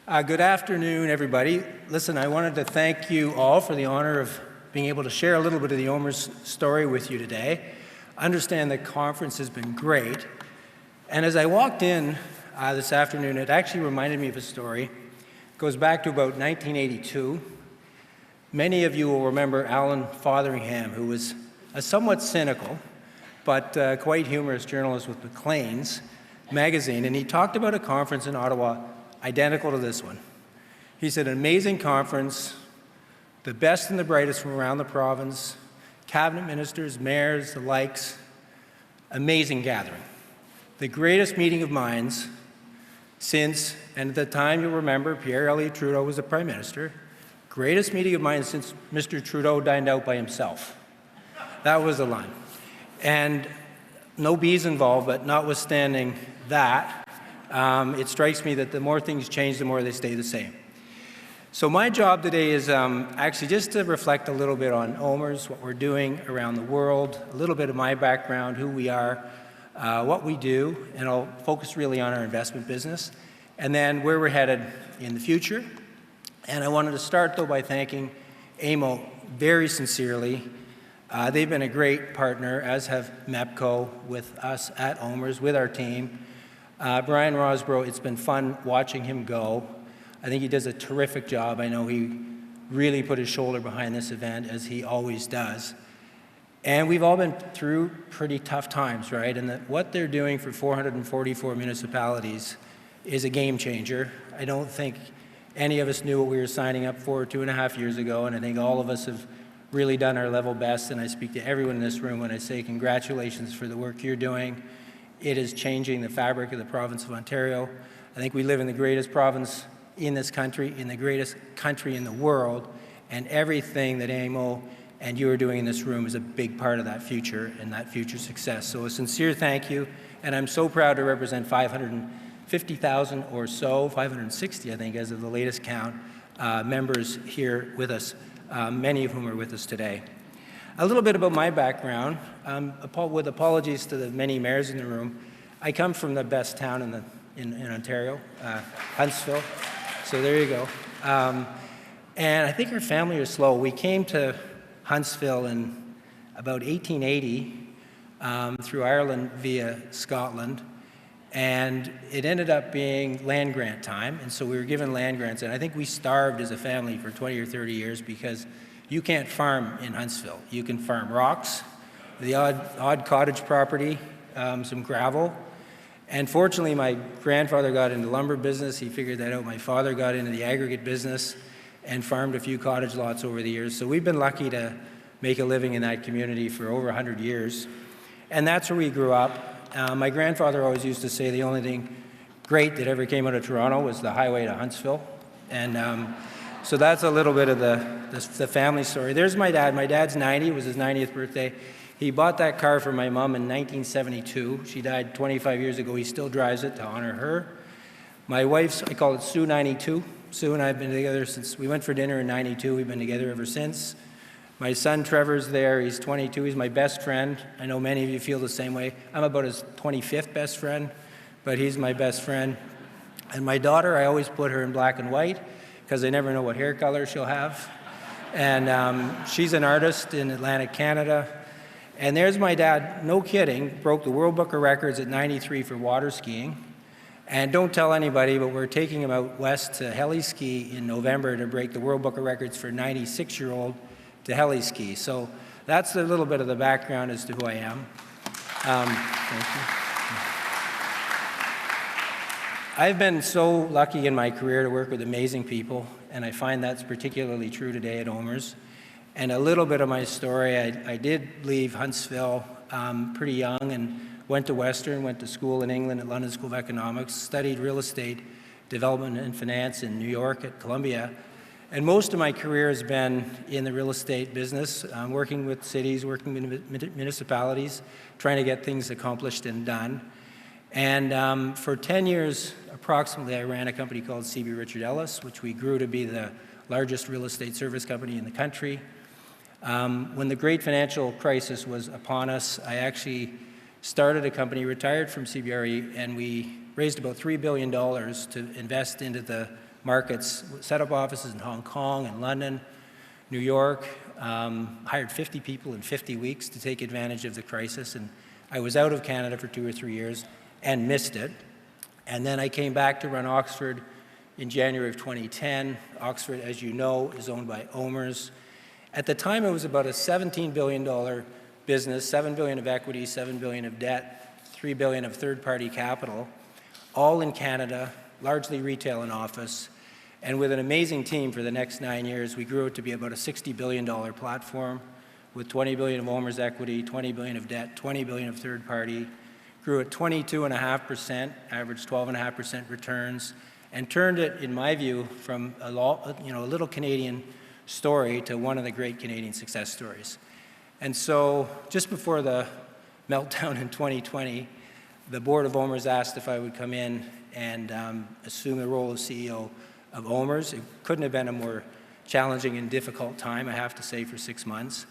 Good afternoon, everybody. Listen, I wanted to thank you all for the honor of being able to share a little bit of the OMERS story with you today. I understand the conference has been great. And as I walked in this afternoon, it actually reminded me of a story. It goes back to about 1982. Many of you will remember Alan Fotheringham, who was a somewhat cynical but quite humorous journalist with Maclean's magazine, and he talked about a conference in Ottawa identical to this one. He said, an amazing conference, the best and the brightest from around the province, cabinet ministers, mayors, the likes, amazing gathering. The greatest meeting of minds since, and at the time you'll remember, Pierre Elliott Trudeau was the Prime Minister, greatest meeting of minds since Mr. Trudeau dined out by himself. That was the line. And no bees involved, but notwithstanding that, it strikes me that the more things change, the more they stay the same. So my job today is actually just to reflect a little bit on OMERS, what we're doing around the world, a little bit of my background, who we are, what we do, and I'll focus really on our investment business, and then where we're headed in the future. And I wanted to start, though, by thanking AMO very sincerely. They've been a great partner, as have MEPCO, with us at OMERS, with our team. Brian Rosborough, it's been fun watching him go. I think he does a terrific job. I know he really put his shoulder behind this event, as he always does. And we've all been through pretty tough times, right? And what they're doing for 444 municipalities is a game changer. I don't think any of us knew what we were signing up for 2.5 years ago, and I think all of us have really done our level best, and I speak to everyone in this room when I say congratulations for the work you're doing. It is changing the fabric of the province of Ontario. I think we live in the greatest province in this country, in the greatest country in the world, and everything that AMO and you are doing in this room is a big part of that future and that future success. So a sincere thank you, and I'm so proud to represent 550,000 or so, 560 I think as of the latest count, members here with us, many of whom are with us today. A little bit about my background, with apologies to the many mayors in the room. I come from the best town in Ontario, Huntsville, so there you go. And I think our family is slow. We came to Huntsville in about 1880 through Ireland via Scotland, and it ended up being land grant time, and so we were given land grants, and I think we starved as a family for 20 or 30 years because you can't farm in Huntsville. You can farm rocks, the odd cottage property, some gravel. And fortunately, my grandfather got into the lumber business. He figured that out. My father got into the aggregate business and farmed a few cottage lots over the years. So we've been lucky to make a living in that community for over 100 years. And that's where we grew up. My grandfather always used to say the only thing great that ever came out of Toronto was the highway to Huntsville. And so that's a little bit of the family story. There's my dad. My dad's 90. It was his 90th birthday. He bought that car for my mom in 1972. She died 25 years ago. He still drives it to honor her. My wife's, I call it Sue 92. Sue and I have been together since we went for dinner in 92. We've been together ever since. My son Trevor's there. He's 22. He's my best friend. I know many of you feel the same way. I'm about his 25th best friend, but he's my best friend. And my daughter, I always put her in black and white, because I never know what hair color she'll have. And she's an artist in Atlantic Canada. And there's my dad, no kidding, broke the World Book of Records at 93 for water skiing. And don't tell anybody, but we're taking him out west to heli ski in November to break the World Book of Records for 96-year-old to heli ski. So that's a little bit of the background as to who I am. Thank you. I've been so lucky in my career to work with amazing people, and I find that's particularly true today at OMERS. And a little bit of my story, I did leave Huntsville pretty young and went to Western, went to school in England at London School of Economics, studied real estate development and finance in New York at Columbia. And most of my career has been in the real estate business, working with cities, working with municipalities, trying to get things accomplished and done. And for 10 years, approximately, I ran a company called CB Richard Ellis, which we grew to be the largest real estate service company in the country. When the great financial crisis was upon us, I actually started a company, retired from CBRE, and we raised about $3 billion to invest into the markets, set up offices in Hong Kong and London, New York, hired 50 people in 50 weeks to take advantage of the crisis. And I was out of Canada for 2 or 3 years and missed it. And then I came back to run Oxford in January of 2010. Oxford, as you know, is owned by OMERS. At the time, it was about a $17 billion business, $7 billion of equity, $7 billion of debt, $3 billion of third-party capital, all in Canada, largely retail and office. And with an amazing team for the next 9 years, we grew it to be about a $60 billion platform with $20 billion of OMERS equity, $20 billion of debt, $20 billion of third party, grew at 22.5%, averaged 12.5% returns, and turned it, in my view, from a little Canadian story to one of the great Canadian success stories. And so just before the meltdown in 2020, the board of OMERS asked if I would come in and assume the role of CEO of OMERS. It couldn't have been a more challenging and difficult time, I have to say, for 6 months.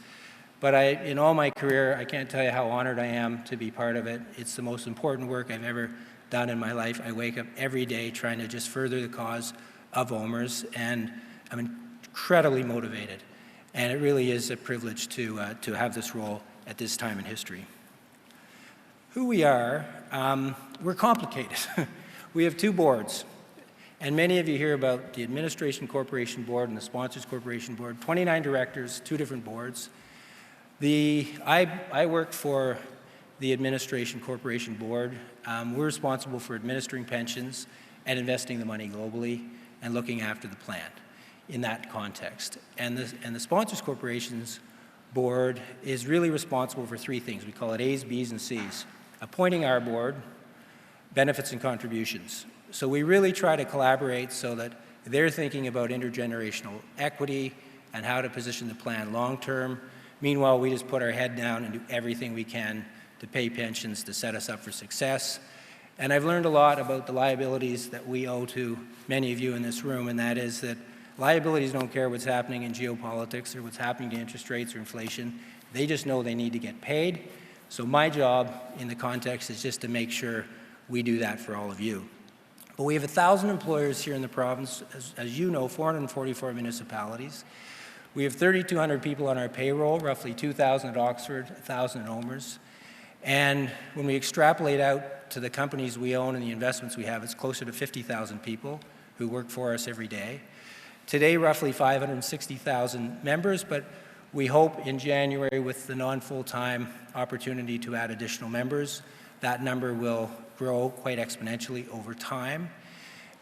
But in all my career, I can't tell you how honored I am to be part of it. It's the most important work I've ever done in my life. I wake up every day trying to just further the cause of OMERS, and I'm incredibly motivated. And it really is a privilege to have this role at this time in history. Who we are, we're complicated. We have 2 boards. And many of you hear about the Administration Corporation Board and the Sponsors Corporation Board, 29 directors, 2 different boards. I work for the Administration Corporation Board. We're responsible for administering pensions and investing the money globally and looking after the plan in that context. And the Sponsors Corporations Board is really responsible for 3 things. We call it A's, B's, and C's. Appointing our board, benefits and contributions. So we really try to collaborate so that they're thinking about intergenerational equity and how to position the plan long-term. Meanwhile, we just put our head down and do everything we can to pay pensions to set us up for success. And I've learned a lot about the liabilities that we owe to many of you in this room, and that is that liabilities don't care what's happening in geopolitics or what's happening to interest rates or inflation. They just know they need to get paid. So my job in the context is just to make sure we do that for all of you. But we have 1,000 employers here in the province, as you know, 444 municipalities. We have 3,200 people on our payroll, roughly 2,000 at Oxford, 1,000 at OMERS. And when we extrapolate out to the companies we own and the investments we have, it's closer to 50,000 people who work for us every day. Today, roughly 560,000 members, but we hope in January with the non-full-time opportunity to add additional members, that number will grow quite exponentially over time.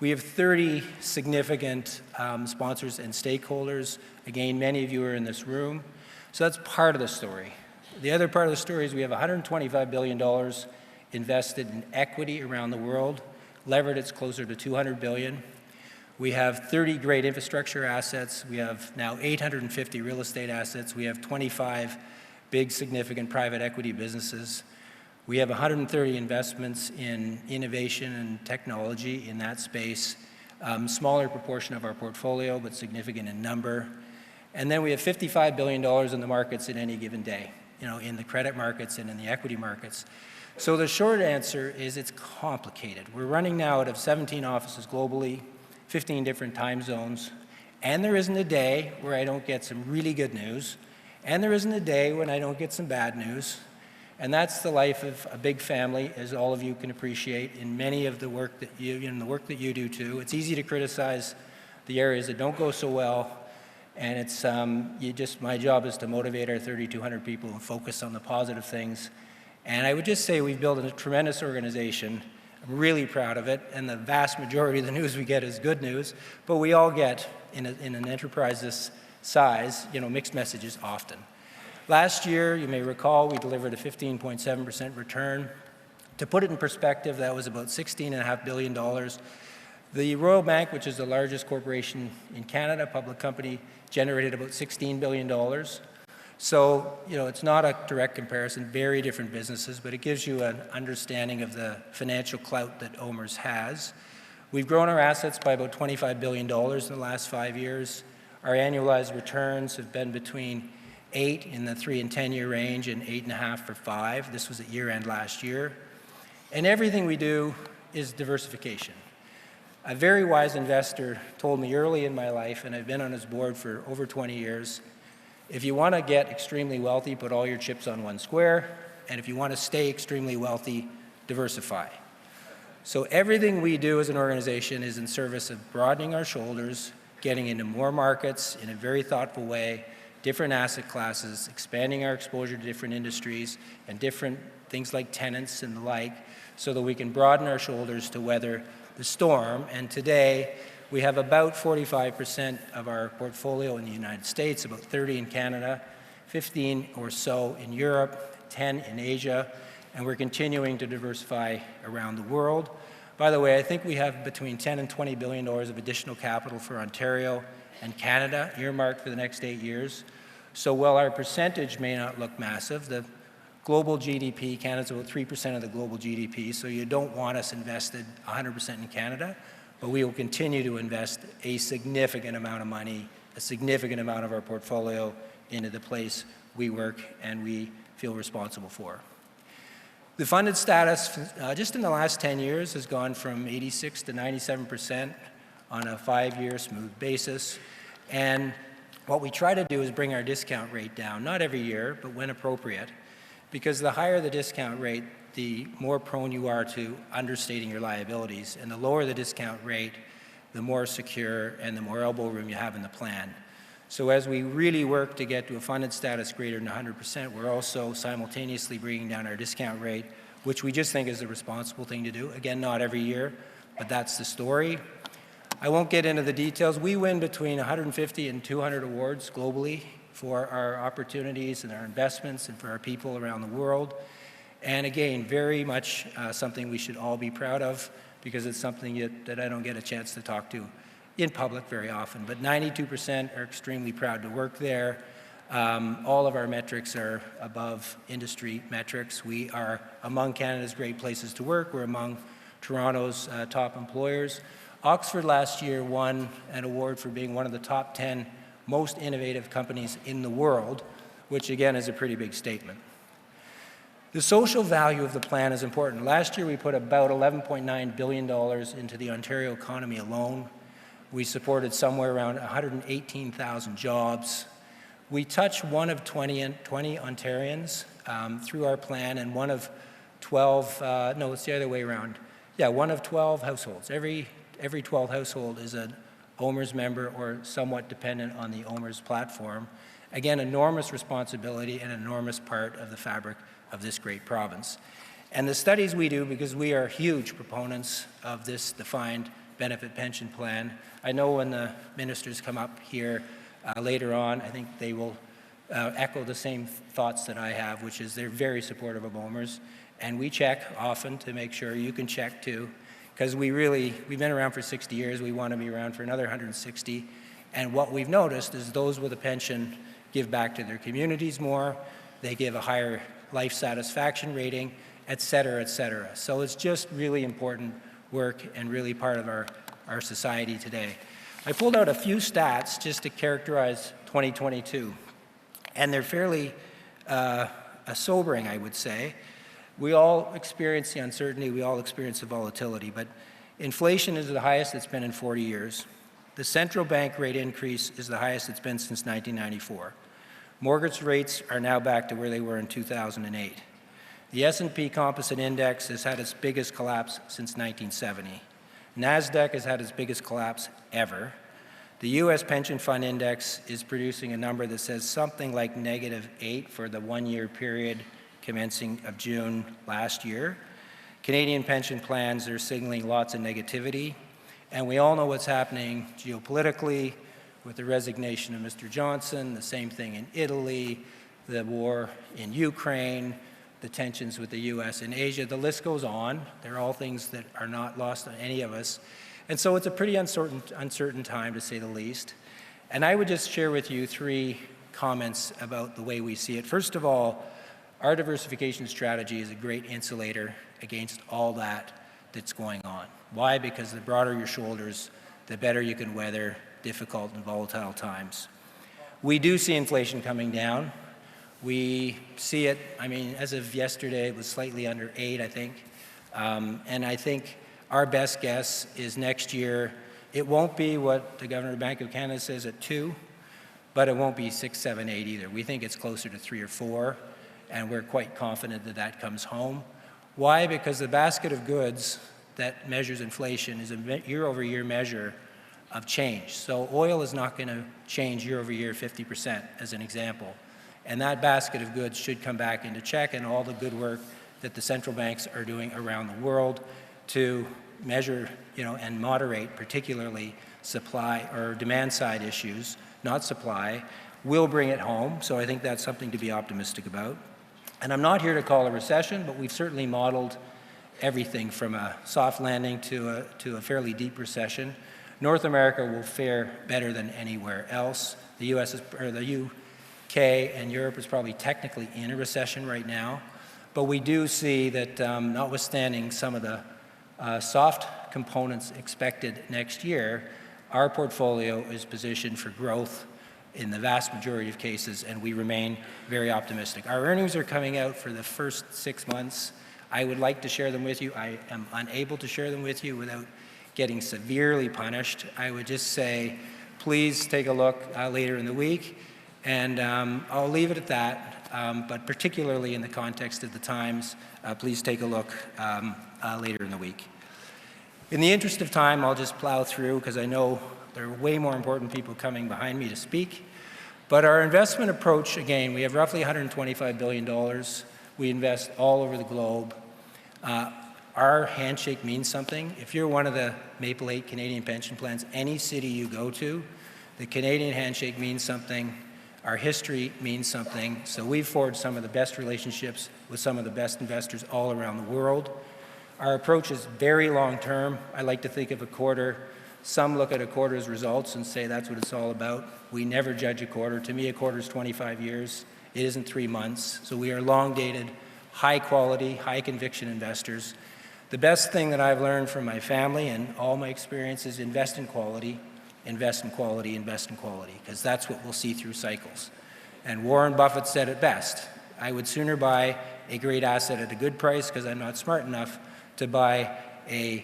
We have 30 significant sponsors and stakeholders. Again, many of you are in this room. So that's part of the story. The other part of the story is we have $125 billion invested in equity around the world. Levered, it's closer to $200 billion. We have 30 great infrastructure assets. We have now 850 real estate assets. We have 25 big, significant private equity businesses. We have 130 investments in innovation and technology in that space. Smaller proportion of our portfolio, but significant in number. And then we have $55 billion in the markets at any given day, in the credit markets and in the equity markets. So the short answer is it's complicated. We're running now out of 17 offices globally, 15 different time zones, and there isn't a day where I don't get some really good news, and there isn't a day when I don't get some bad news. And that's the life of a big family, as all of you can appreciate in many of the work that the work that you do too. It's easy to criticize the areas that don't go so well, and it's my job is to motivate our 3,200 people and focus on the positive things. And I would just say we've built a tremendous organization. I'm really proud of it, and the vast majority of the news we get is good news, but we all get, in an enterprise this size, mixed messages often. Last year, you may recall, we delivered a 15.7% return. To put it in perspective, that was about $16.5 billion. The Royal Bank, which is the largest corporation in Canada, public company, generated about $16 billion. So, it's not a direct comparison, very different businesses, but it gives you an understanding of the financial clout that OMERS has. We've grown our assets by about $25 billion in the last 5 years. Our annualized returns have been between 8 in the 3 and 10 year range and 8.5 for 5. This was at year end last year. And everything we do is diversification. A very wise investor told me early in my life, and I've been on his board for over 20 years, if you want to get extremely wealthy, put all your chips on one square, and if you want to stay extremely wealthy, diversify. So everything we do as an organization is in service of broadening our shoulders, getting into more markets in a very thoughtful way, different asset classes, expanding our exposure to different industries and different things like tenants and the like, so that we can broaden our shoulders to weather the storm. And today, we have about 45% of our portfolio in the United States, about 30 in Canada, 15 or so in Europe, 10 in Asia, and we're continuing to diversify around the world. By the way, I think we have between $10 and $20 billion of additional capital for Ontario and Canada earmarked for the next 8 years. So while our percentage may not look massive, the global GDP, Canada's about 3% of the global GDP, so you don't want us invested 100% in Canada, but we will continue to invest a significant amount of money, a significant amount of our portfolio into the place we work and we feel responsible for. The funded status, just in the last 10 years, has gone from 86 to 97% on a 5-year smooth basis. And what we try to do is bring our discount rate down, not every year, but when appropriate, because the higher the discount rate, the more prone you are to understating your liabilities. And the lower the discount rate, the more secure and the more elbow room you have in the plan. So as we really work to get to a funded status greater than 100%, we're also simultaneously bringing down our discount rate, which we just think is the responsible thing to do. Again, not every year, but that's the story. I won't get into the details. We win between 150 and 200 awards globally for our opportunities and our investments and for our people around the world. And again, very much something we should all be proud of, because it's something that I don't get a chance to talk to in public very often. But 92% are extremely proud to work there. All of our metrics are above industry metrics. We are among Canada's great places to work. We're among Toronto's top employers. Oxford last year won an award for being one of the top 10 most innovative companies in the world, which again is a pretty big statement. The social value of the plan is important. Last year we put about $11.9 billion into the Ontario economy alone. We supported somewhere around 118,000 jobs. We touch 1 of 20 Ontarians through our plan, and 1 of 12, no, it's the other way around. Yeah, 1 of 12 households. Every 12 household is an OMERS member or somewhat dependent on the OMERS platform. Again, enormous responsibility and an enormous part of the fabric of this great province. And the studies we do, because we are huge proponents of this defined benefit pension plan. I know when the ministers come up here later on, I think they will echo the same thoughts that I have, which is they're very supportive of OMERS. And we check often to make sure you can check too, because we've been around for 60 years. We want to be around for another 160. And what we've noticed is those with a pension give back to their communities more. They give a higher life satisfaction rating, et cetera, et cetera. So it's just really important work and really part of our society today. I pulled out a few stats just to characterize 2022, and they're fairly sobering, I would say. We all experience the uncertainty, we all experience the volatility, but inflation is the highest it's been in 40 years. The central bank rate increase is the highest it's been since 1994. Mortgage rates are now back to where they were in 2008. The S&P Composite Index has had its biggest collapse since 1970. NASDAQ has had its biggest collapse ever. The U.S. Pension Fund Index is producing a number that says something like -8 for the 1-year period commencing of June last year. Canadian pension plans are signaling lots of negativity, and we all know what's happening geopolitically with the resignation of Mr. Johnson, the same thing in Italy, the war in Ukraine, the tensions with the U.S. and Asia. The list goes on. They're all things that are not lost on any of us. And so it's a pretty uncertain time, to say the least. And I would just share with you 3 comments about the way we see it. First of all, our diversification strategy is a great insulator against all that's going on. Why? Because the broader your shoulders, the better you can weather difficult and volatile times. We do see inflation coming down. We see it, I mean, as of yesterday, it was slightly under 8, I think. And I think Our best guess is next year, it won't be what the Governor of the Bank of Canada says at 2, but it won't be 6, 7, 8 either. We think it's closer to 3 or 4, and we're quite confident that that comes home. Why? Because the basket of goods that measures inflation is a year-over-year measure of change. So oil is not going to change year-over-year 50%, as an example. And that basket of goods should come back into check, and all the good work that the central banks are doing around the world to measure, and moderate particularly supply or demand side issues, not supply, will bring it home. So I think that's something to be optimistic about. And I'm not here to call a recession, but we've certainly modeled everything from a soft landing to a fairly deep recession. North America will fare better than anywhere else. The UK and Europe is probably technically in a recession right now, but we do see that notwithstanding some of the soft components expected next year, our portfolio is positioned for growth in the vast majority of cases, and we remain very optimistic. Our earnings are coming out for the first 6 months. I would like to share them with you. I am unable to share them with you without getting severely punished. I would just say, please take a look later in the week, and I'll leave it at that, but particularly in the context of the times, please take a look later in the week. In the interest of time, I'll just plow through because I know there are way more important people coming behind me to speak. But our investment approach, again, we have roughly $125 billion. We invest all over the globe. Our handshake means something. If you're one of the Maple 8 Canadian pension plans, any city you go to, the Canadian handshake means something. Our history means something. So we've forged some of the best relationships with some of the best investors all around the world. Our approach is very long-term. I like to think of a quarter. Some look at a quarter's results and say that's what it's all about. We never judge a quarter. To me, a quarter is 25 years. It isn't 3 months. So we are long-dated, high-quality, high-conviction investors. The best thing that I've learned from my family and all my experience is invest in quality, invest in quality, invest in quality, because that's what we'll see through cycles. And Warren Buffett said it best. I would sooner buy a great asset at a good price because I'm not smart enough to buy a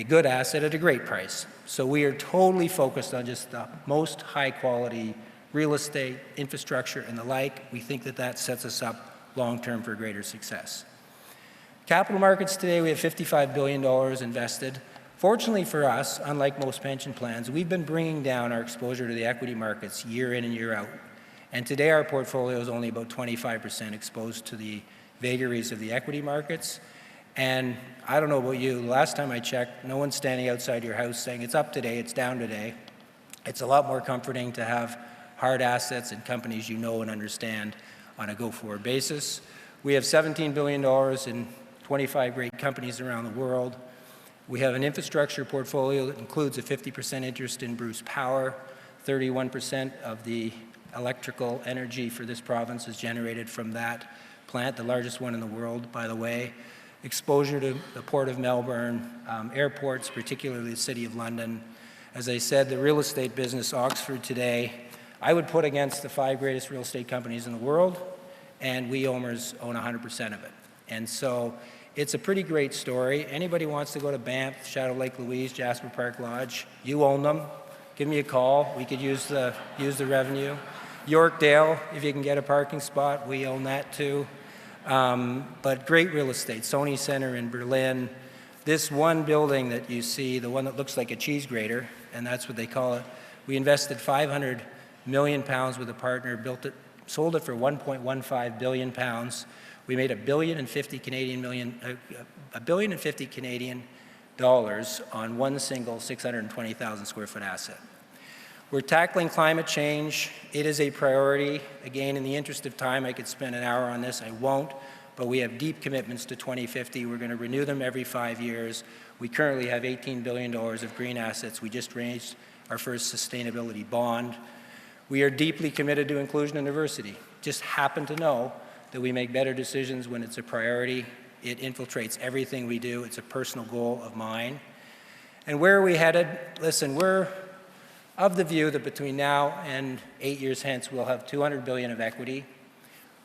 good asset at a great price. So we are totally focused on just the most high-quality real estate, infrastructure, and the like. We think that that sets us up long-term for greater success. Capital markets today, we have $55 billion invested. Fortunately for us, unlike most pension plans, we've been bringing down our exposure to the equity markets year in and year out. And today our portfolio is only about 25% exposed to the vagaries of the equity markets. And I don't know about you, the last time I checked, no one's standing outside your house saying it's up today, it's down today. It's a lot more comforting to have hard assets and companies you know and understand on a go-forward basis. We have $17 billion in 25 great companies around the world. We have an infrastructure portfolio that includes a 50% interest in Bruce Power. 31% of the electrical energy for this province is generated from that plant, the largest one in the world, by the way. Exposure to the Port of Melbourne, airports, particularly the City of London. As I said, the real estate business, Oxford today, I would put against the 5 greatest real estate companies in the world, and we OMERS own 100% of it. And so it's a pretty great story. Anybody wants to go to Banff, Shadow Lake Louise, Jasper Park Lodge, you own them. Give me a call. We could use the revenue. Yorkdale, if you can get a parking spot, we own that too. But great real estate. Sony Center in Berlin. This one building that you see, the one that looks like a cheese grater, and that's what they call it, we invested £500 million with a partner, built it, sold it for £1.15 billion. We made $1.05 billion on one single 620,000 square foot asset. We're tackling climate change. It is a priority. Again, in the interest of time, I could spend an hour on this. I won't, but we have deep commitments to 2050. We're going to renew them every 5 years. We currently have $18 billion of green assets. We just raised our first sustainability bond. We are deeply committed to inclusion and diversity. Just happen to know that we make better decisions when it's a priority. It infiltrates everything we do. It's a personal goal of mine. And where are we headed? Listen, we're of the view that between now and 8 years hence, we'll have $200 billion of equity.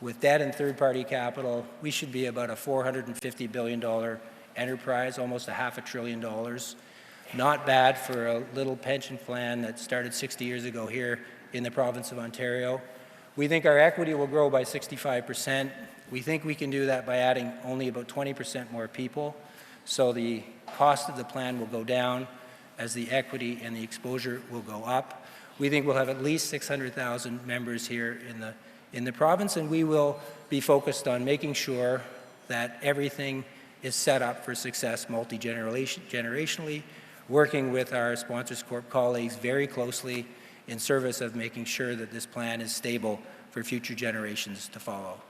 With debt and third-party capital, we should be about a $450 billion enterprise, almost $500 billion. Not bad for a little pension plan that started 60 years ago here in the province of Ontario. We think our equity will grow by 65%. We think we can do that by adding only about 20% more people. So the cost of the plan will go down as the equity and the exposure will go up. We think we'll have at least 600,000 members here in the province, and we will be focused on making sure that everything is set up for success multi-generationally, working with our Sponsors Corp colleagues very closely in service of making sure that this plan is stable for future generations to follow.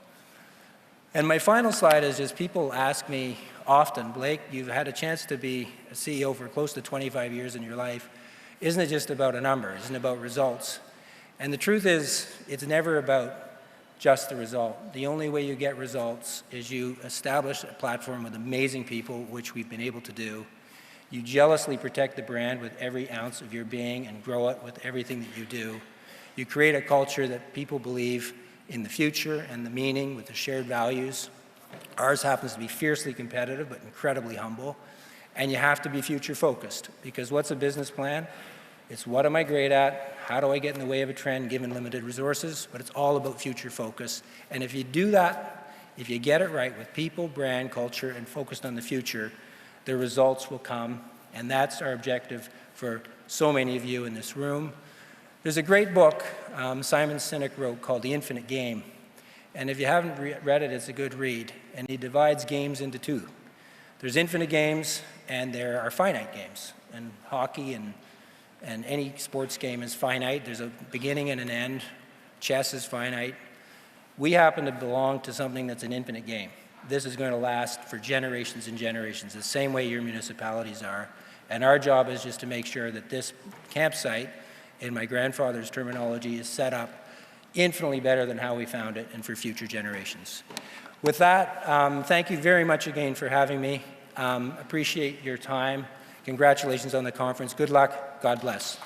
And my final slide is just people ask me often, Blake, you've had a chance to be a CEO for close to 25 years in your life. Isn't it just about a number? Isn't it about results? And the truth is, it's never about just the result. The only way you get results is you establish a platform with amazing people, which we've been able to do. You jealously protect the brand with every ounce of your being and grow it with everything that you do. You create a culture that people believe in the future and the meaning with the shared values. Ours happens to be fiercely competitive but incredibly humble. And you have to be future focused, because what's a business plan? It's what am I great at? How do I get in the way of a trend given limited resources? But it's all about future focus. And if you do that, if you get it right with people, brand, culture, and focused on the future, the results will come. And that's our objective for so many of you in this room. There's a great book Simon Sinek wrote called The Infinite Game. And if you haven't read it, it's a good read. And he divides games into two. There's infinite games and there are finite games. And hockey and any sports game is finite. There's a beginning and an end. Chess is finite. We happen to belong to something that's an infinite game. This is going to last for generations and generations, the same way your municipalities are. And our job is just to make sure that this campsite, in my grandfather's terminology, is set up infinitely better than how we found it and for future generations. With that, thank you very much again for having me. Appreciate your time. Congratulations on the conference. Good luck. God bless.